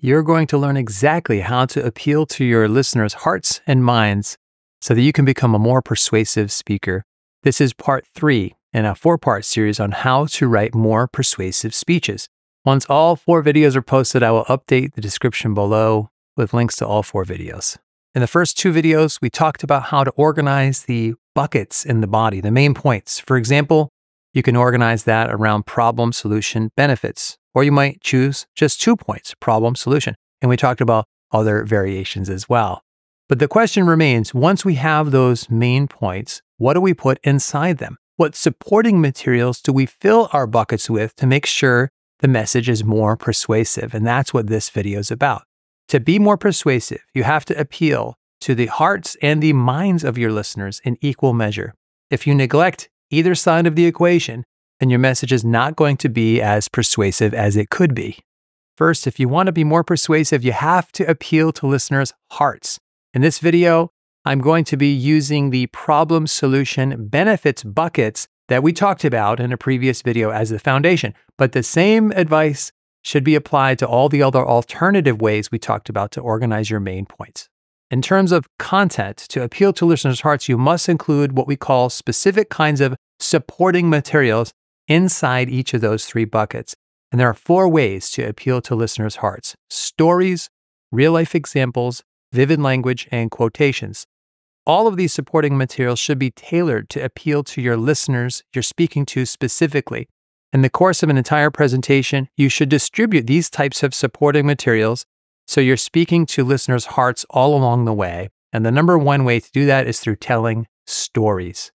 you're going to learn exactly how to appeal to your listeners' hearts and minds so that you can become a more persuasive speaker. This is part 3 in a 4-part series on how to write more persuasive speeches. Once all 4 videos are posted, I will update the description below with links to all 4 videos. In the first 2 videos, we talked about how to organize the buckets in the body, the main points. For example, you can organize that around problem, solution, benefits. Or you might choose just 2 points, problem, solution. And we talked about other variations as well. But the question remains, once we have those main points, what do we put inside them? What supporting materials do we fill our buckets with to make sure the message is more persuasive? And that's what this video is about. To be more persuasive, you have to appeal to the hearts and the minds of your listeners in equal measure. If you neglect either side of the equation, then your message is not going to be as persuasive as it could be. First, if you want to be more persuasive, you have to appeal to listeners' hearts. In this video, I'm going to be using the problem, solution, benefits buckets that we talked about in a previous video as the foundation. But the same advice should be applied to all the other alternative ways we talked about to organize your main points. In terms of content, to appeal to listeners' hearts, you must include what we call specific kinds of supporting materials inside each of those 3 buckets. And there are 4 ways to appeal to listeners' hearts: stories, real-life examples, vivid language, and quotations. All of these supporting materials should be tailored to appeal to your listeners you're speaking to specifically. In the course of an entire presentation, you should distribute these types of supporting materials so you're speaking to listeners' hearts all along the way. And the number 1 way to do that is through telling stories.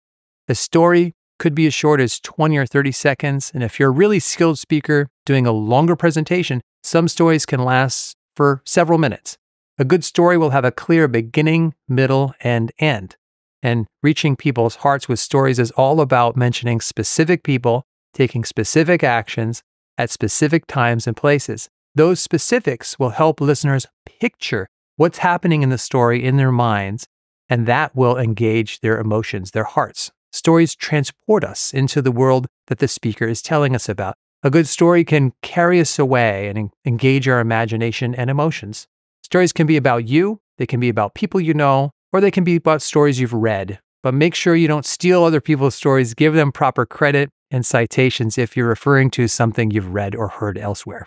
A story could be as short as 20 or 30 seconds. And if you're a really skilled speaker doing a longer presentation, some stories can last for several minutes. A good story will have a clear beginning, middle, and end. And reaching people's hearts with stories is all about mentioning specific people, taking specific actions at specific times and places. Those specifics will help listeners picture what's happening in the story in their minds, and that will engage their emotions, their hearts. Stories transport us into the world that the speaker is telling us about. A good story can carry us away and engage our imagination and emotions. Stories can be about you, they can be about people you know, or they can be about stories you've read. But make sure you don't steal other people's stories. Give them proper credit and citations if you're referring to something you've read or heard elsewhere.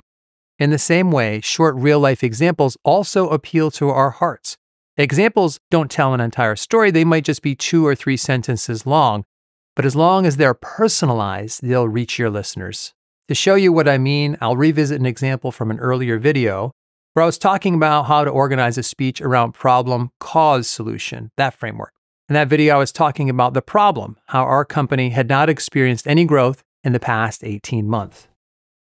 In the same way, short real-life examples also appeal to our hearts. Examples don't tell an entire story. They might just be 2 or 3 sentences long. But as long as they're personalized, they'll reach your listeners. To show you what I mean, I'll revisit an example from an earlier video where I was talking about how to organize a speech around problem, cause, solution, that framework. In that video, I was talking about the problem, how our company had not experienced any growth in the past 18 months.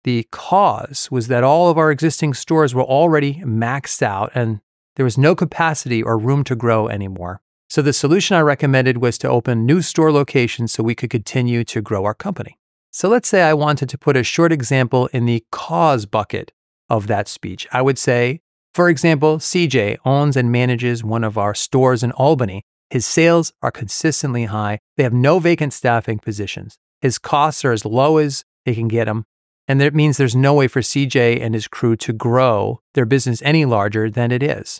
The cause was that all of our existing stores were already maxed out and there was no capacity or room to grow anymore. So the solution I recommended was to open new store locations so we could continue to grow our company. So let's say I wanted to put a short example in the cause bucket of that speech. I would say, for example, CJ owns and manages one of our stores in Albany. His sales are consistently high. They have no vacant staffing positions. His costs are as low as they can get them. And that means there's no way for CJ and his crew to grow their business any larger than it is.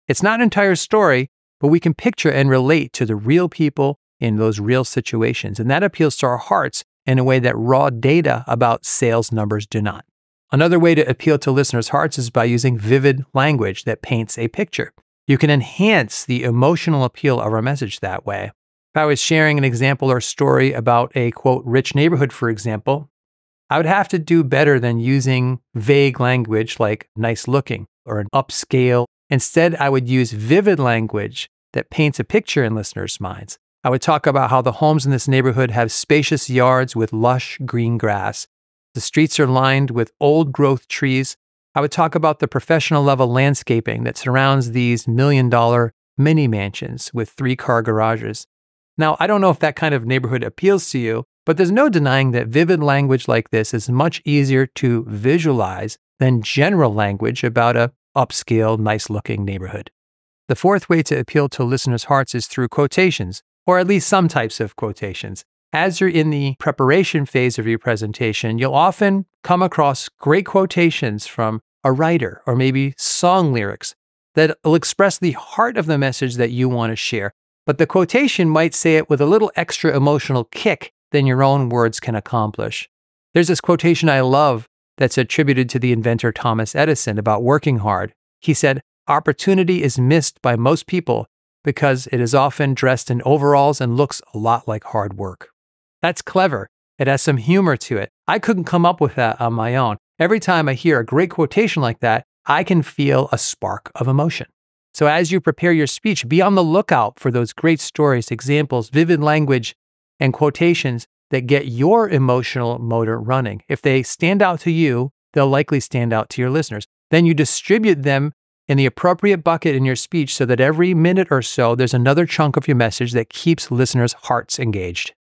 It's not an entire story, but we can picture and relate to the real people in those real situations. And that appeals to our hearts in a way that raw data about sales numbers do not. Another way to appeal to listeners' hearts is by using vivid language that paints a picture. You can enhance the emotional appeal of our message that way. If I was sharing an example or story about a, quote, rich neighborhood, for example, I would have to do better than using vague language like nice looking or an upscale. Instead, I would use vivid language that paints a picture in listeners' minds. I would talk about how the homes in this neighborhood have spacious yards with lush green grass. The streets are lined with old growth trees. I would talk about the professional level landscaping that surrounds these $1 million mini mansions with 3-car garages. Now, I don't know if that kind of neighborhood appeals to you, but there's no denying that vivid language like this is much easier to visualize than general language about a upscale, nice-looking neighborhood. The 4th way to appeal to listeners' hearts is through quotations, or at least some types of quotations. As you're in the preparation phase of your presentation, you'll often come across great quotations from a writer, or maybe song lyrics that will express the heart of the message that you want to share. But the quotation might say it with a little extra emotional kick than your own words can accomplish. There's this quotation I love that's attributed to the inventor Thomas Edison about working hard. He said, "Opportunity is missed by most people because it is often dressed in overalls and looks a lot like hard work." That's clever. It has some humor to it. I couldn't come up with that on my own. Every time I hear a great quotation like that, I can feel a spark of emotion. So as you prepare your speech, be on the lookout for those great stories, examples, vivid language, and quotations that get your emotional motor running. If they stand out to you, they'll likely stand out to your listeners. Then you distribute them in the appropriate bucket in your speech so that every minute or so, there's another chunk of your message that keeps listeners' hearts engaged.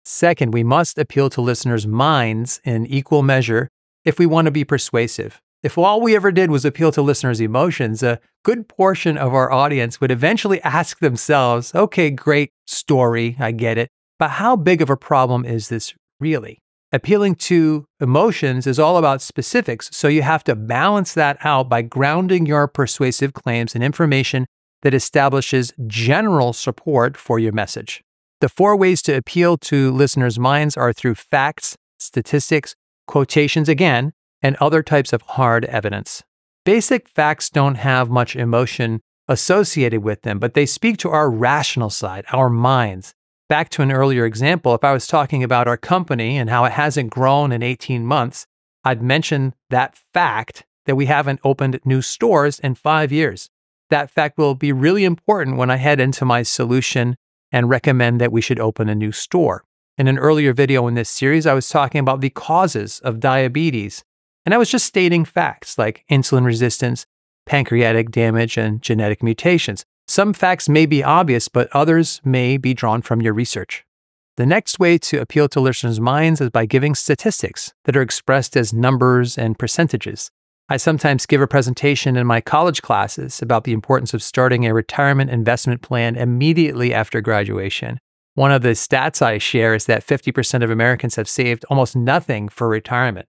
Second, we must appeal to listeners' minds in equal measure if we want to be persuasive. If all we ever did was appeal to listeners' emotions, a good portion of our audience would eventually ask themselves, okay, great story, I get it, but how big of a problem is this really? Appealing to emotions is all about specifics, so you have to balance that out by grounding your persuasive claims in information that establishes general support for your message. The 4 ways to appeal to listeners' minds are through facts, statistics, quotations again, and other types of hard evidence. Basic facts don't have much emotion associated with them, but they speak to our rational side, our minds. Back to an earlier example, if I was talking about our company and how it hasn't grown in 18 months, I'd mention that fact that we haven't opened new stores in 5 years. That fact will be really important when I head into my solution and recommend that we should open a new store. In an earlier video in this series, I was talking about the causes of diabetes, and I was just stating facts like insulin resistance, pancreatic damage, and genetic mutations. Some facts may be obvious, but others may be drawn from your research. The next way to appeal to listeners' minds is by giving statistics that are expressed as numbers and percentages. I sometimes give a presentation in my college classes about the importance of starting a retirement investment plan immediately after graduation. One of the stats I share is that 50% of Americans have saved almost nothing for retirement.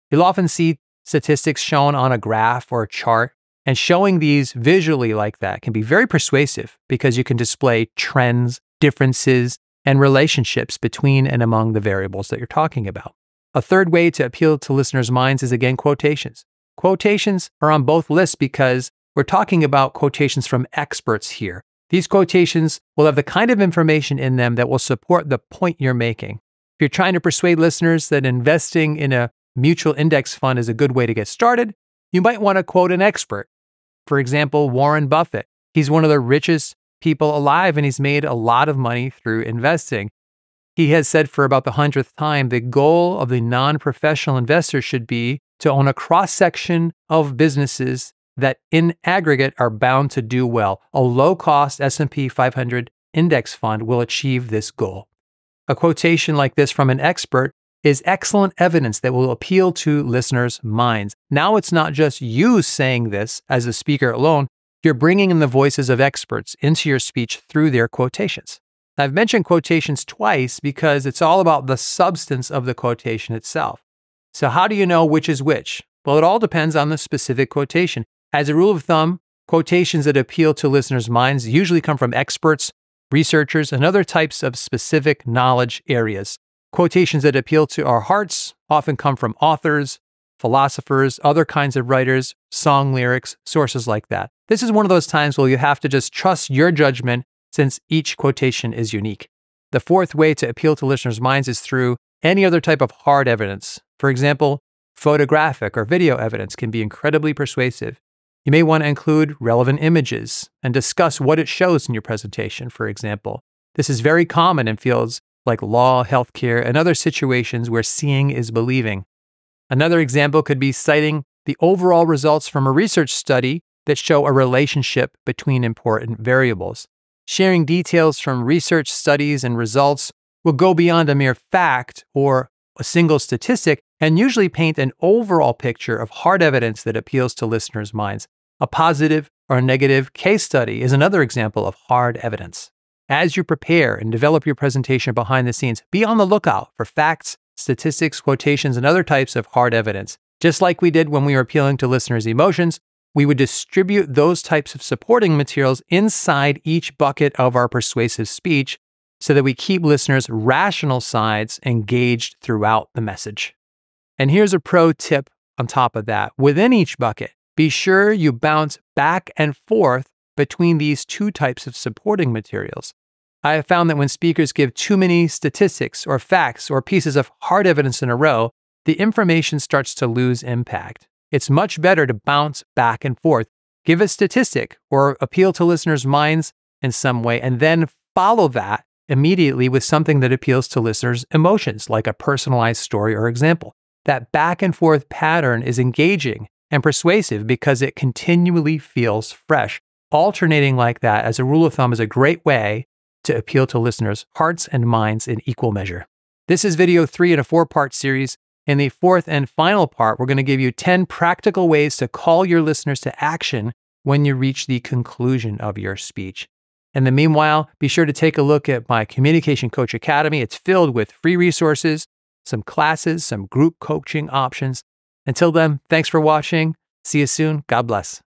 You'll often see statistics shown on a graph or a chart, and showing these visually like that can be very persuasive because you can display trends, differences, and relationships between and among the variables that you're talking about. A third way to appeal to listeners' minds is again quotations. Quotations are on both lists because we're talking about quotations from experts here. These quotations will have the kind of information in them that will support the point you're making. If you're trying to persuade listeners that investing in a mutual index fund is a good way to get started, you might want to quote an expert. For example, Warren Buffett. He's one of the richest people alive and he's made a lot of money through investing. He has said for about the 100th time, the goal of the non-professional investor should be to own a cross-section of businesses that in aggregate are bound to do well. A low-cost S&P 500 index fund will achieve this goal. A quotation like this from an expert is excellent evidence that will appeal to listeners' minds. Now it's not just you saying this as the speaker alone, you're bringing in the voices of experts into your speech through their quotations. I've mentioned quotations twice because it's all about the substance of the quotation itself. So how do you know which is which? Well, it all depends on the specific quotation. As a rule of thumb, quotations that appeal to listeners' minds usually come from experts, researchers, and other types of specific knowledge areas. Quotations that appeal to our hearts often come from authors, philosophers, other kinds of writers, song lyrics, sources like that. This is one of those times where you have to just trust your judgment since each quotation is unique. The fourth way to appeal to listeners' minds is through any other type of hard evidence. For example, photographic or video evidence can be incredibly persuasive. You may want to include relevant images and discuss what it shows in your presentation, for example. This is very common in fields like law, healthcare, and other situations where seeing is believing. Another example could be citing the overall results from a research study that show a relationship between important variables. Sharing details from research studies and results will go beyond a mere fact or a single statistic and usually paint an overall picture of hard evidence that appeals to listeners' minds. A positive or a negative case study is another example of hard evidence. As you prepare and develop your presentation behind the scenes, be on the lookout for facts, statistics, quotations, and other types of hard evidence. Just like we did when we were appealing to listeners' emotions, we would distribute those types of supporting materials inside each bucket of our persuasive speech so that we keep listeners' rational sides engaged throughout the message. And here's a pro tip on top of that. Within each bucket, be sure you bounce back and forth between these two types of supporting materials. I have found that when speakers give too many statistics or facts or pieces of hard evidence in a row, the information starts to lose impact. It's much better to bounce back and forth, give a statistic or appeal to listeners' minds in some way, and then follow that immediately with something that appeals to listeners' emotions, like a personalized story or example. That back and forth pattern is engaging and persuasive because it continually feels fresh. Alternating like that, as a rule of thumb, is a great way to appeal to listeners' hearts and minds in equal measure. This is video 3 in a 4-part series. In the 4th and final part, we're going to give you 10 practical ways to call your listeners to action when you reach the conclusion of your speech. In the meanwhile, be sure to take a look at my Communication Coach Academy. It's filled with free resources, some classes, some group coaching options. Until then, thanks for watching. See you soon. God bless.